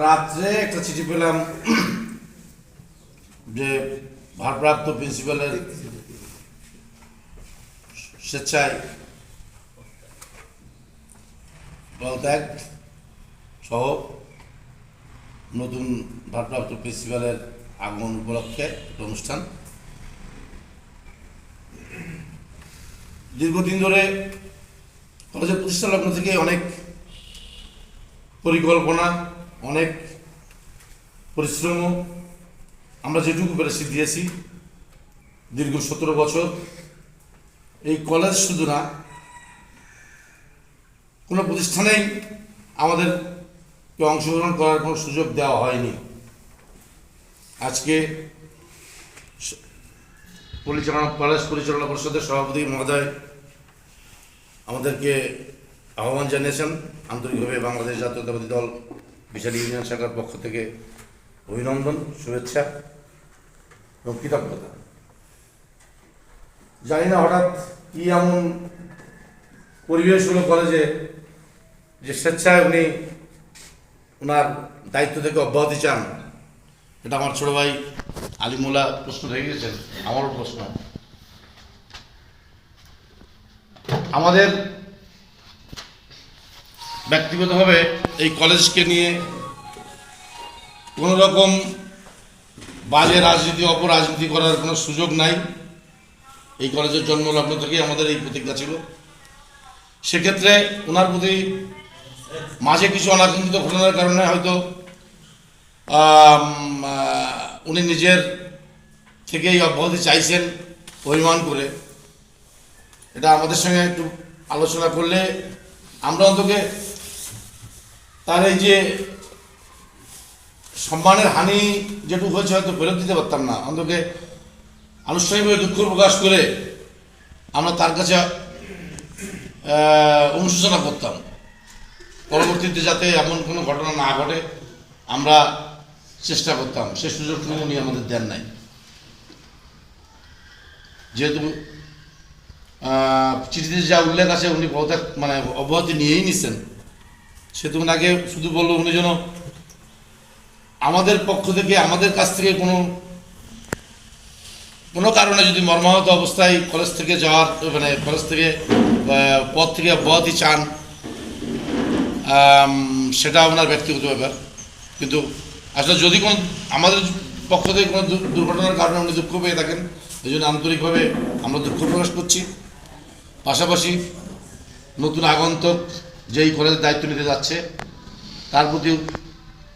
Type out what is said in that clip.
রাত্রে একটা চিঠি পেলাম যে ভারপ্রাপ্ত প্রিন্সিপালের স্বেচ্ছায় পদত্যাগ সহ নতুন ভারপ্রাপ্ত প্রিন্সিপালের আগমন উপলক্ষে অনুষ্ঠান। দীর্ঘদিন ধরে কলেজের প্রতিষ্ঠা লগ্ন থেকে অনেক পরিকল্পনা, অনেক পরিশ্রম আমরা যেটুকু পেরেছি দিয়েছি। দীর্ঘ 17 বছর এই কলেজ শুধু না, কোনো প্রতিষ্ঠানেই আমাদেরকে অংশগ্রহণ করার কোনো সুযোগ দেওয়া হয়নি। আজকে কলেজ পরিচালনা পরিষদের সভাপতি মহোদয় আমাদেরকে আহ্বান জানিয়েছেন। আন্তরিকভাবে বাংলাদেশ জাতীয়তাবাদী দল বিচারি ইউনিয়ন শাখার পক্ষ থেকে অভিনন্দন, শুভেচ্ছা এবং কৃতজ্ঞতা। জানি না হঠাৎ কি এমন পরিবেশ হলো কলেজে যে স্বেচ্ছায় উনি ওনার দায়িত্ব থেকে অব্যাহতি চান। এটা আমার ছোট ভাই আলিমুল্লাহ প্রশ্ন রেখে গেছেন, আমারও প্রশ্ন। আমাদের ব্যক্তিগতভাবে এই কলেজকে নিয়ে কোনো রকম বাজে রাজনীতি, অপরাজনীতি করার কোনো সুযোগ নাই। এই কলেজের জন্মলগ্ন থেকেই আমাদের এই প্রতিজ্ঞা ছিল। সেক্ষেত্রে ওনার প্রতি মাঝে কিছু অনাকাঙ্ক্ষিত ঘটনার কারণে হয়তো উনি নিজের থেকেই অব্যাহতি চাইছেন অভিমান করে। এটা আমাদের সঙ্গে একটু আলোচনা করলে আমরা অন্তকে তার এই যে সম্মানের হানি যেটুকু হয়েছে হয়তো ফেরত দিতে পারতাম না, অন্তকে আনুষ্ঠানিকভাবে দুঃখ প্রকাশ করে আমরা তার কাছে অনুশোচনা করতাম। পরবর্তীতে যাতে এমন কোনো ঘটনা না ঘটে আমরা চেষ্টা করতাম, সে সুযোগটুকু উনি আমাদের দেন নাই। যেহেতু চিঠিতে যা উল্লেখ আছে উনি পদত্যাগ অব্যাহতি নিয়েই নিচ্ছেন, সেহেতু ওনাকে শুধু বলবো উনি যেন আমাদের পক্ষ থেকে, আমাদের কাছ থেকে কোনো কারণে যদি মর্মাহত অবস্থায় কলেজ থেকে যাওয়ার কলেজ থেকে পদ থেকে অব্যাহতি চান, সেটা ওনার ব্যক্তিগত ব্যাপার। কিন্তু আসলে যদি কোনো আমাদের পক্ষ থেকে কোনো দুর্ঘটনার কারণে উনি দুঃখ পেয়ে থাকেন, এই জন্য আন্তরিকভাবে আমরা দুঃখ প্রকাশ করছি। পাশাপাশি নতুন আগন্তুক যেই কলেজের দায়িত্ব নিতে যাচ্ছে তার প্রতি